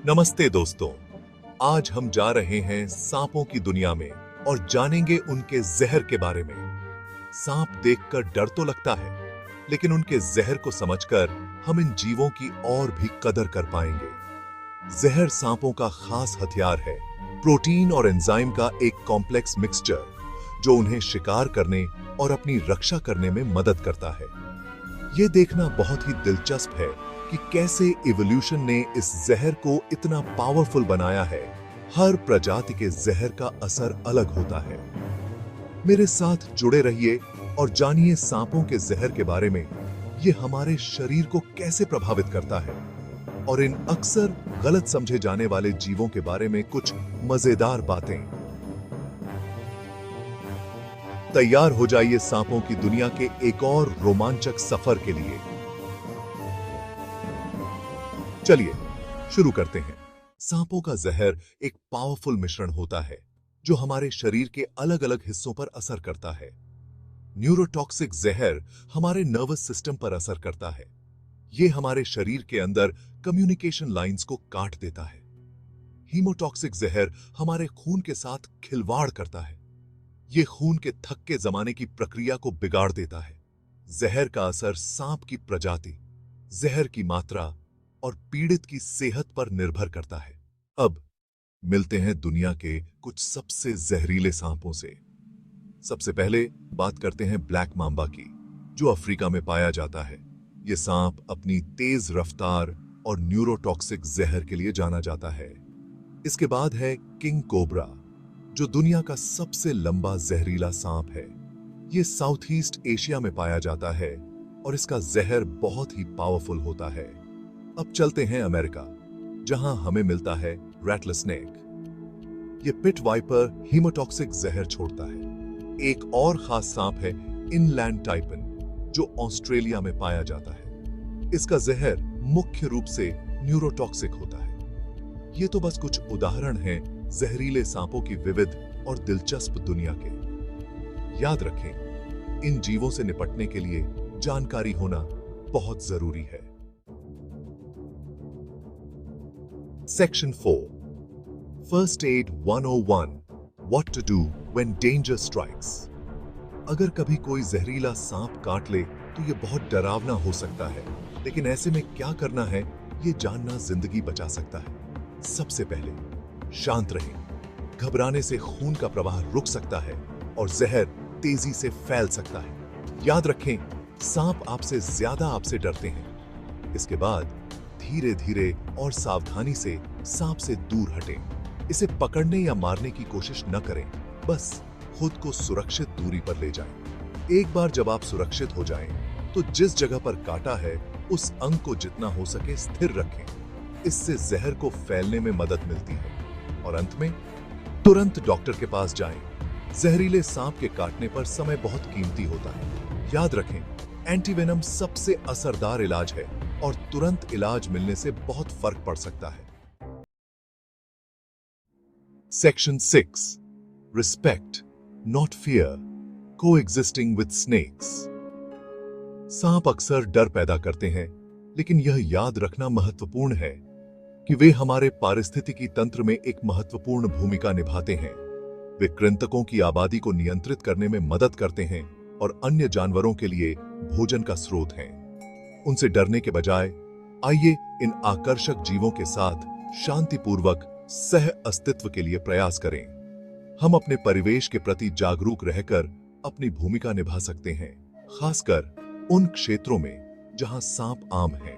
नमस्ते दोस्तों, आज हम जा रहे हैं सांपों की दुनिया में और जानेंगे उनके जहर के बारे में। सांप देखकर डर तो लगता है, लेकिन उनके जहर को समझकर हम इन जीवों की और भी कदर कर पाएंगे। जहर सांपों का खास हथियार है, प्रोटीन और एंजाइम का एक कॉम्प्लेक्स मिक्सचर जो उन्हें शिकार करने और अपनी रक्षा करने में मदद करता है। यह देखना बहुत ही दिलचस्प है कि कैसे इवोल्यूशन ने इस जहर को इतना पावरफुल बनाया है। हर प्रजाति के जहर का असर अलग होता है। मेरे साथ जुड़े रहिए और जानिए सांपों के जहर के बारे में। यह हमारे शरीर को कैसे प्रभावित करता है और इन अक्सर गलत समझे जाने वाले जीवों के बारे में कुछ मजेदार बातें। तैयार हो जाइए सांपों की दुनिया के एक और रोमांचक सफर के लिए। चलिए शुरू करते हैं। सांपों का जहर एक पावरफुल मिश्रण होता है जो हमारे शरीर के अलग अलग हिस्सों पर असर करता है। न्यूरोटॉक्सिक जहर हमारे नर्वस सिस्टम पर असर करता है। यह हमारे शरीर के अंदर कम्युनिकेशन लाइंस को काट देता है। हीमोटॉक्सिक जहर हमारे खून के साथ खिलवाड़ करता है। यह खून के थक्के जमाने की प्रक्रिया को बिगाड़ देता है। जहर का असर सांप की प्रजाति, जहर की मात्रा और पीड़ित की सेहत पर निर्भर करता है। अब मिलते हैं दुनिया के कुछ सबसे जहरीले सांपों से। सबसे पहले बात करते हैं ब्लैक मांबा की, जो अफ्रीका में पाया जाता है। यह सांप अपनी तेज रफ्तार और न्यूरोटॉक्सिक जहर के लिए जाना जाता है। इसके बाद है किंग कोबरा, जो दुनिया का सबसे लंबा जहरीला सांप है। यह साउथ ईस्ट एशिया में पाया जाता है और इसका जहर बहुत ही पावरफुल होता है। अब चलते हैं अमेरिका, जहां हमें मिलता है रैटलस्नेक। यह पिट वाइपर हीमोटॉक्सिक जहर छोड़ता है। एक और खास सांप है इनलैंड टाइपन, जो ऑस्ट्रेलिया में पाया जाता है। इसका जहर मुख्य रूप से न्यूरोटॉक्सिक होता है। ये तो बस कुछ उदाहरण हैं जहरीले सांपों की विविध और दिलचस्प दुनिया के। याद रखें, इन जीवों से निपटने के लिए जानकारी होना बहुत जरूरी है। Section 4 First Aid 101 What to do when danger strikes। अगर कभी कोई जहरीला सांप काट ले तो यह बहुत डरावना हो सकता है, लेकिन ऐसे में क्या करना है यह जानना जिंदगी बचा सकता है। सबसे पहले शांत रहें। घबराने से खून का प्रवाह रुक सकता है और जहर तेजी से फैल सकता है। याद रखें, सांप आपसे ज्यादा आपसे डरते हैं। इसके बाद धीरे धीरे और सावधानी से सांप से दूर हटें। इसे पकड़ने या मारने की कोशिश न करें, बस खुद को सुरक्षित दूरी पर ले जाएं। एक बार जब आप सुरक्षित हो जाएं, तो जिस जगह पर काटा है उस अंग को जितना हो सके स्थिर रखें। इससे जहर को फैलने में मदद मिलती है। और अंत में तुरंत डॉक्टर के पास जाएं। जहरीले सांप के काटने पर समय बहुत कीमती होता है। याद रखें, एंटीवेनम सबसे असरदार इलाज है और तुरंत इलाज मिलने से बहुत फर्क पड़ सकता है। Section 6 Respect, not fear, coexisting with snakes। सांप अक्सर डर पैदा करते हैं, लेकिन यह याद रखना महत्वपूर्ण है कि वे हमारे पारिस्थितिकी तंत्र में एक महत्वपूर्ण भूमिका निभाते हैं। वे कृंतकों की आबादी को नियंत्रित करने में मदद करते हैं और अन्य जानवरों के लिए भोजन का स्रोत हैं। उनसे डरने के बजाय आइए इन आकर्षक जीवों के साथ शांतिपूर्वक सह अस्तित्व के लिए प्रयास करें। हम अपने परिवेश के प्रति जागरूक रहकर अपनी भूमिका निभा सकते हैं, खासकर उन क्षेत्रों में जहां सांप आम हैं।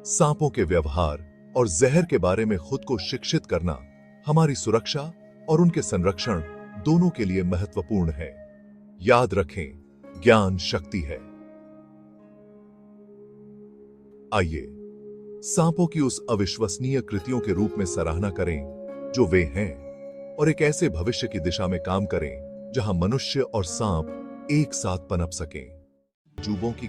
सांपों के व्यवहार और जहर के बारे में खुद को शिक्षित करना हमारी सुरक्षा और उनके संरक्षण दोनों के लिए महत्वपूर्ण है। याद रखें, ज्ञान शक्ति है। आइए सांपों की उस अविश्वसनीय कृतियों के रूप में सराहना करें जो वे हैं, और एक ऐसे भविष्य की दिशा में काम करें जहां मनुष्य और सांप एक साथ पनप सकें। जुबों की